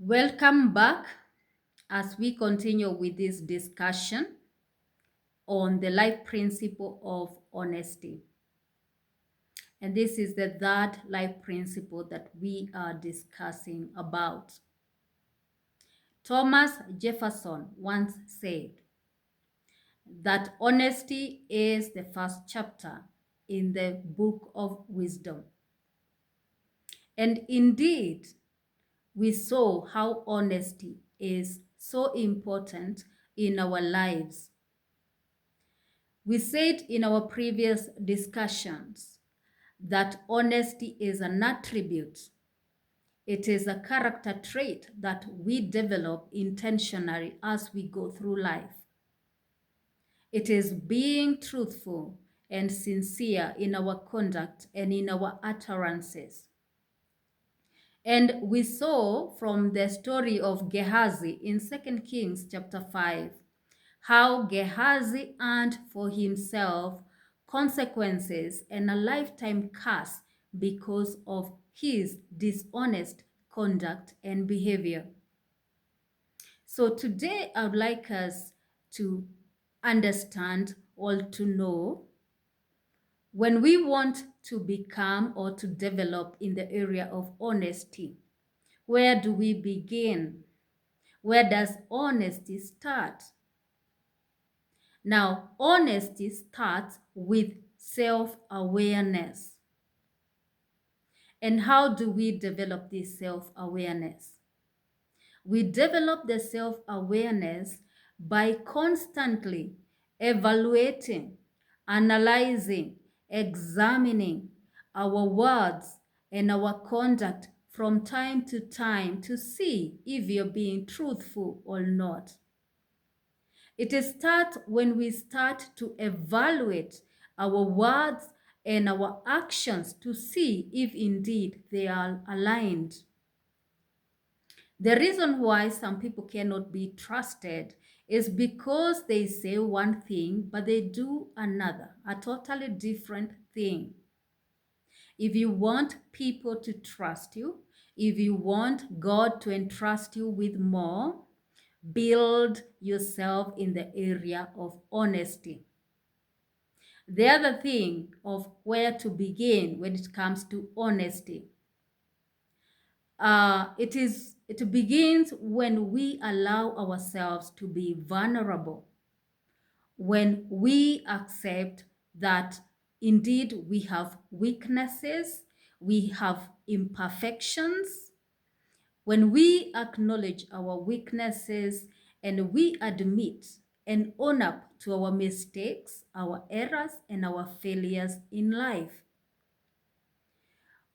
Welcome back as we continue with this discussion on the life principle of honesty. And this is the third life principle that we are discussing about. Thomas Jefferson once said that honesty is the first chapter in the book of wisdom. And indeed, we saw how honesty is so important in our lives. We said in our previous discussions that honesty is an attribute. It is a character trait that we develop intentionally as we go through life. It is being truthful and sincere in our conduct and in our utterances. And we saw from the story of Gehazi in 2 Kings chapter 5, how Gehazi earned for himself consequences and a lifetime curse because of his dishonest conduct and behavior. So today I would like us to understand or to know when we want to become or to develop in the area of honesty. Where do we begin? Where does honesty start? Now, honesty starts with self-awareness. And how do we develop this self-awareness? We develop the self-awareness by constantly evaluating, analyzing, examining our words and our conduct from time to time to see if you're being truthful or not. It starts when we start to evaluate our words and our actions to see if indeed they are aligned. The reason why some people cannot be trusted is because they say one thing, but they do another, a totally different thing. If you want people to trust you, if you want God to entrust you with more, build yourself in the area of honesty. The other thing of where to begin when it comes to honesty, it begins when we allow ourselves to be vulnerable, when we accept that indeed we have weaknesses, we have imperfections, when we acknowledge our weaknesses and we admit and own up to our mistakes, our errors, and our failures in life.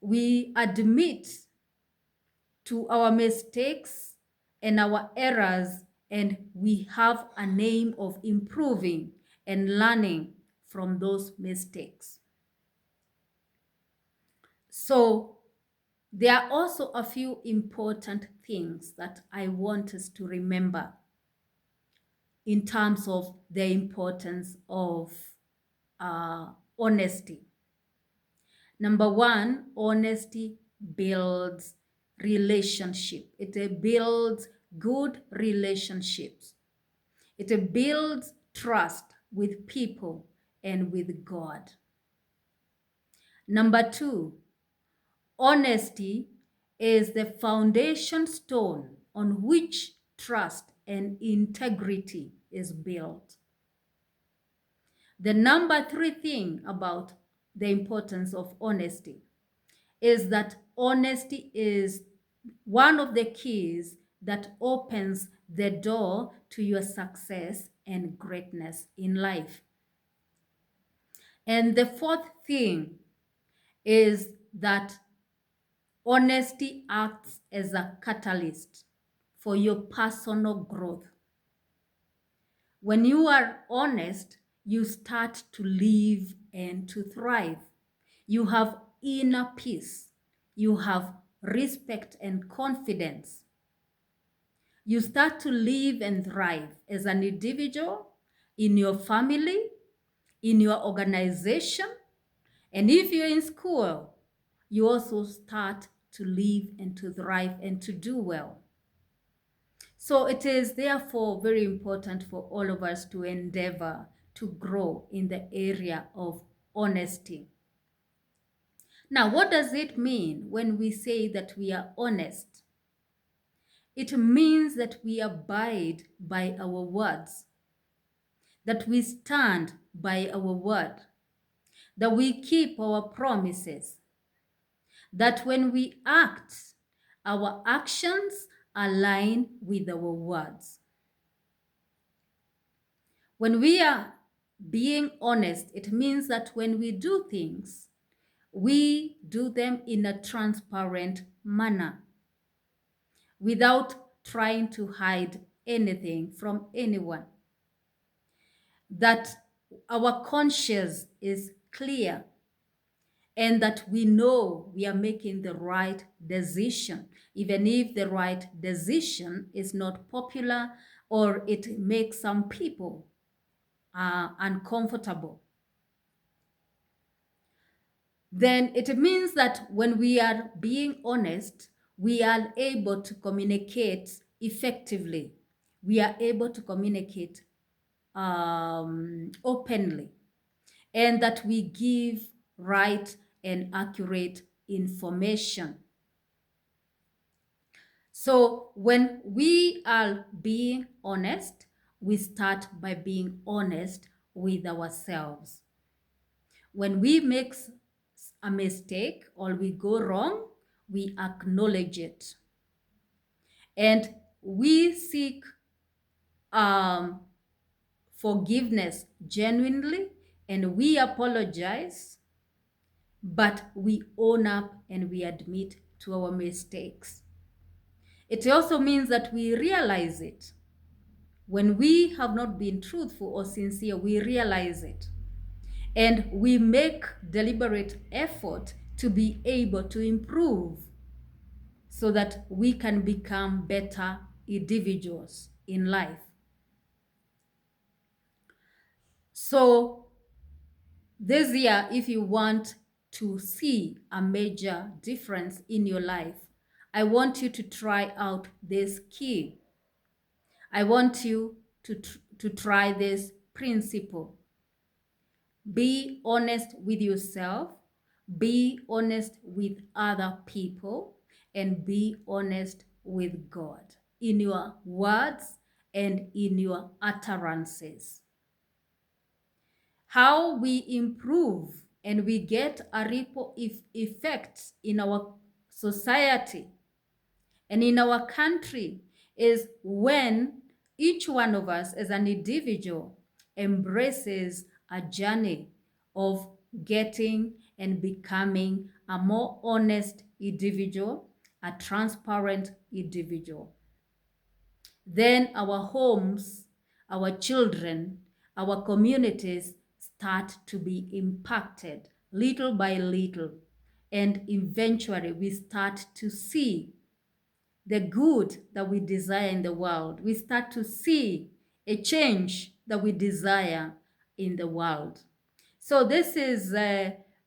We admit to our mistakes and our errors, and we have a aim of improving and learning from those mistakes. So there are also a few important things that I want us to remember in terms of the importance of honesty. Number one, honesty builds relationship. It builds good relationships. It builds trust with people and with God. Number two, honesty is the foundation stone on which trust and integrity is built. The number three thing about the importance of honesty is that honesty is one of the keys that opens the door to your success and greatness in life. And the fourth thing is that honesty acts as a catalyst for your personal growth. When you are honest, you start to live and to thrive. You have inner peace. You have respect and confidence. You start to live and thrive as an individual, in your family, in your organization, and if you're in school, you also start to live and to thrive and to do well. So it is therefore very important for all of us to endeavor to grow in the area of honesty. Now, what does it mean when we say that we are honest? It means that we abide by our words, that we stand by our word, that we keep our promises, that when we act, our actions align with our words. When we are being honest, it means that when we do things, we do them in a transparent manner without trying to hide anything from anyone. That our conscience is clear and that we know we are making the right decision, even if the right decision is not popular or it makes some people uncomfortable. Then it means that when we are being honest, we are able to communicate effectively. We are able to communicate openly, and that we give right and accurate information. So when we are being honest, we start by being honest with ourselves. When we make a mistake or we go wrong, we acknowledge it. And we seek forgiveness genuinely, and we apologize, but we own up and we admit to our mistakes. It also means that we realize it. When we have not been truthful or sincere, we realize it. And we make deliberate effort to be able to improve so that we can become better individuals in life. So this year, if you want to see a major difference in your life, I want you to try out this key. I want you to try this principle. Be honest with yourself, be honest with other people, and be honest with God in your words and in your utterances. How we improve and we get a ripple effect in our society and in our country is when each one of us as an individual embraces a journey of getting and becoming a more honest individual, a transparent individual. Then our homes, our children, our communities start to be impacted little by little. And eventually we start to see the good that we desire in the world. We start to see a change that we desire in the world. So this is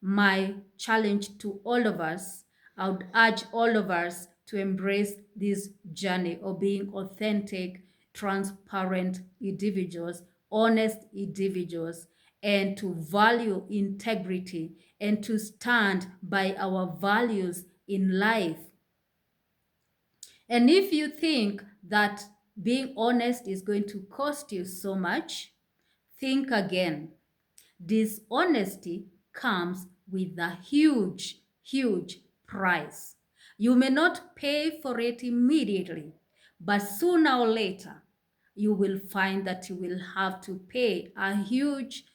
my challenge to all of us. I would urge all of us to embrace this journey of being authentic, transparent individuals, honest individuals, and to value integrity and to stand by our values in life. And if you think that being honest is going to cost you so much, think again. Dishonesty comes with a huge, huge price. You may not pay for it immediately, but sooner or later, you will find that you will have to pay a huge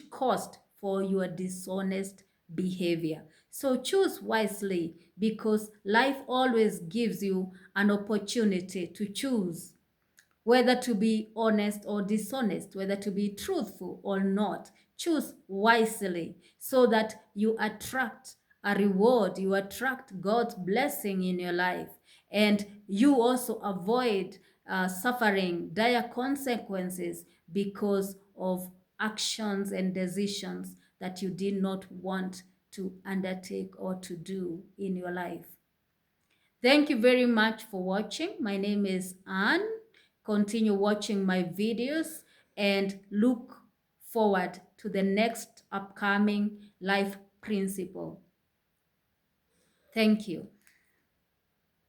cost for your dishonest behavior. So choose wisely, because life always gives you an opportunity to choose whether to be honest or dishonest, whether to be truthful or not. Choose wisely so that you attract a reward, you attract God's blessing in your life, and you also avoid suffering dire consequences because of actions and decisions that you did not want to undertake or to do in your life. Thank you very much for watching. My name is Anne. Continue watching my videos and look forward to the next upcoming life principle. Thank you.